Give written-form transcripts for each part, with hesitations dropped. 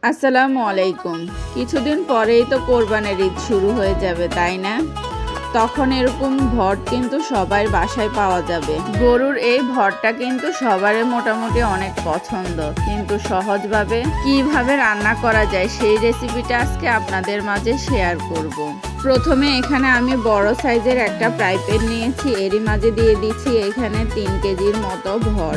আসসালামু আলাইকুম। কিছুদিন পরেই তো কোরবানির ঈদ শুরু হয়ে যাবে, তাই না? তখন এরকম ভট কিন্তু সবার বাসায় পাওয়া যাবে। গরুর এই ভটটা কিন্তু সবারই মোটামুটি অনেক পছন্দ, কিন্তু সহজভাবে কিভাবে রান্না করা যায় সেই রেসিপিটা আজকে আপনাদের মাঝে শেয়ার করব। প্রথমে এখানে আমি বড় সাইজের একটা ফ্রাই প্যান নিয়েছি, এরই মাঝে দিয়ে দিচ্ছি এখানে 3 কেজির মতো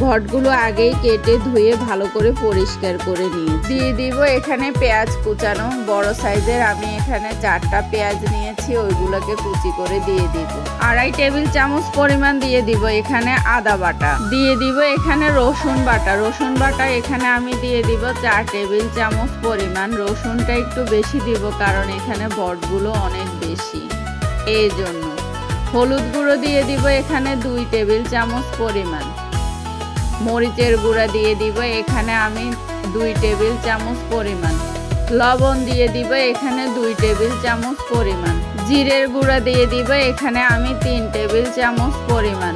ভটগুলো আগেই কেটে ধুয়ে ভালো করে পরিষ্কার করে দিয়ে দিব এখানে পেঁয়াজ কুচানো। বড় সাইজের আমি এখানে 4টা পেঁয়াজ নিয়েছি, ওইগুলোকে কুচি করে দিয়ে দিব। 2.5 টেবিল চামচ পরিমাণ দিয়ে দিব এখানে আদা বাটা, দিয়ে দিব এখানে রসুন বাটা এখানে আমি দিয়ে দিব 4 টেবিল চামচ পরিমাণ। রসুনটা একটু বেশি দিব কারণ এখানে ভটগুলো অনেক বেশি, এই জন্য। হলুদ গুঁড়ো দিয়ে দিব এখানে 2 টেবিল চামচ পরিমাণ। মরিচের গুঁড়া দিয়ে দিব এখানে আমি 2 টেবিল চামচ পরিমাণ। লবণ দিয়ে দিব এখানে 2 টেবিল চামচ পরিমাণ। জিরের গুঁড়া দিয়ে দিব এখানে আমি 3 টেবিল চামচ পরিমাণ।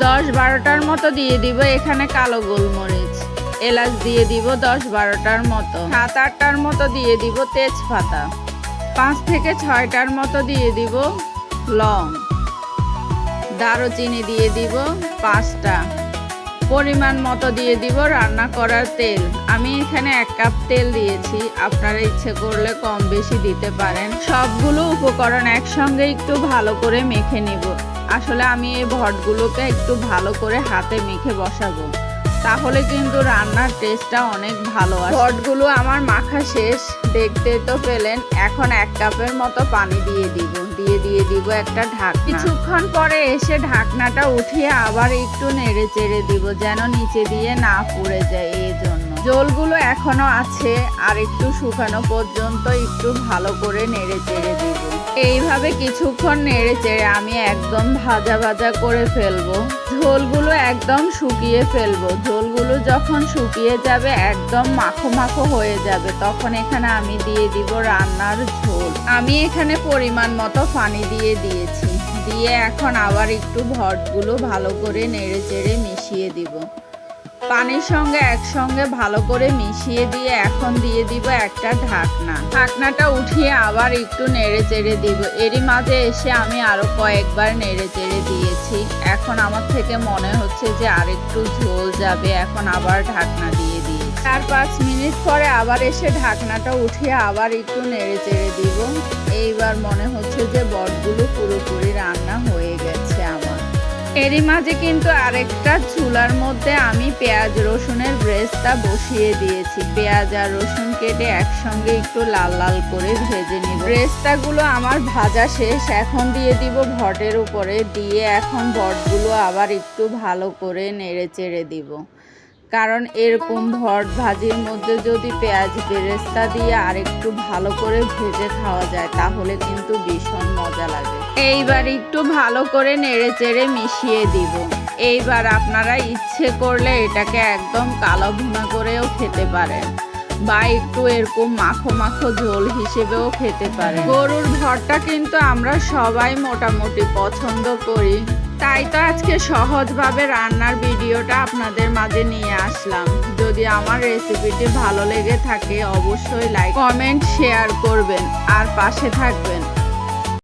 10-12টার মতো দিয়ে দিব এখানে কালো গোলমরিচ। এলাচ দিয়ে দিব 10-12টার মতো। 7-8টার মতো দিয়ে দিব তেজপাতা। 5 থেকে 6টার মতো দিয়ে দিব লং। দারুচিনি দিয়ে দিব 5টা। পরিমাণ মতো দিয়ে দিব রান্না করার তেল। আমি এখানে 1 কাপ তেল দিয়েছি, আপনারা ইচ্ছে করলে কম বেশি দিতে পারেন। সবগুলো উপকরণ একসঙ্গে একটু ভালো করে মেখে নিব। আসলে আমি এই ভটগুলোকে একটু ভালো করে হাতে মেখে বসাবো, তাহলে কিন্তু রান্নার টেস্টটা অনেক ভালো আসে। ভটগুলো আমার মাখা শেষ, দেখতে তো পেলেন। এখন 1 কাপের মতো পানি দিয়ে দিব একটা ঢাকনা। কিছুক্ষণ পরে এসে ঢাকনাটা উঠিয়ে আবার একটু নেড়ে চেড়ে দিব, যেন নিচে দিয়ে না পুড়ে যায়। এই জন্য জলগুলো এখনো আছে, আর একটু শুকানো পর্যন্ত একটু ভালো করে নেড়ে চেড়ে দিব। এইভাবে কিছুক্ষণ নেড়ে চেড়ে আমি একদম ভাজা ভাজা করে ফেলবো। ঝোলগুলো একদম শুকিয়ে ফেলবো। ঝোলগুলো যখন শুকিয়ে যাবে, একদম মাখো মাখো হয়ে যাবে, তখন এখানে আমি দিয়ে দিব রান্নার ঝোল। আমি এখানে পরিমাণ মতো পানি দিয়ে দিয়েছি। দিয়ে এখন আবার একটু ভটগুলো ভালো করে নেড়ে চেড়ে মিশিয়ে দিব। পানির সঙ্গে একসঙ্গে ভালো করে মিশিয়ে দিয়ে এখন দিয়ে দিব একটা ঢাকনা। ঢাকনাটা উঠিয়ে আবার একটু নেড়ে চেড়ে দিব। এরই মাঝে এসে আমি আরো কয়েকবার নেড়ে চেড়ে দিয়েছি। এখন আমার থেকে মনে হচ্ছে যে আরেকটু ঝোল যাবে, এখন আবার ঢাকনা দিয়ে দিই। 4-5 মিনিট পরে আবার এসে ঢাকনাটা উঠিয়ে আবার একটু নেড়ে চেড়ে দিব। এইবার মনে হচ্ছে যে ভটগুলো পুরোপুরি রান্না হয়ে গেছে আমার। এরই মাঝে কিন্তু আরেকটা চুলার মধ্যে আমি পেঁয়াজ রসুনের ব্রেস্টটা বসিয়ে দিয়েছি। পেঁয়াজ আর রসুন কেটে একসঙ্গে একটু লাল লাল করে ভেজে নিব। ব্রেস্তাগুলো আমার ভাজা শেষ, এখন দিয়ে দিব ভটের উপরে। দিয়ে এখন ভটগুলো আবার একটু ভালো করে নেড়ে চেড়ে দিব, কারণ এরকম ভট ভাজির মধ্যে যদি পেঁয়াজ বেরেস্তা দিয়ে আর একটু ভালো করে ভেজে খাওয়া যায়, তাহলে কিন্তু ভীষণ মজা লাগে। এইবার একটু ভালো করে নেড়ে চেড়ে মিশিয়ে দিব। এইবার আপনারা ইচ্ছে করলে এটাকে একদম কালো ভুনা করেও খেতে পারেন, বা একটু এরকম মাখো মাখো ঝোল হিসেবেও খেতে পারেন। গরুর ভটটা কিন্তু আমরা সবাই মোটামুটি পছন্দ করি, তাই তো আজকে সহজভাবে রান্নার ভিডিওটা আপনাদের মাঝে নিয়ে আসলাম। যদি আমার রেসিপিটি ভালো লেগে থাকে, অবশ্যই লাইক, কমেন্ট, শেয়ার করবেন আর পাশে থাকবেন।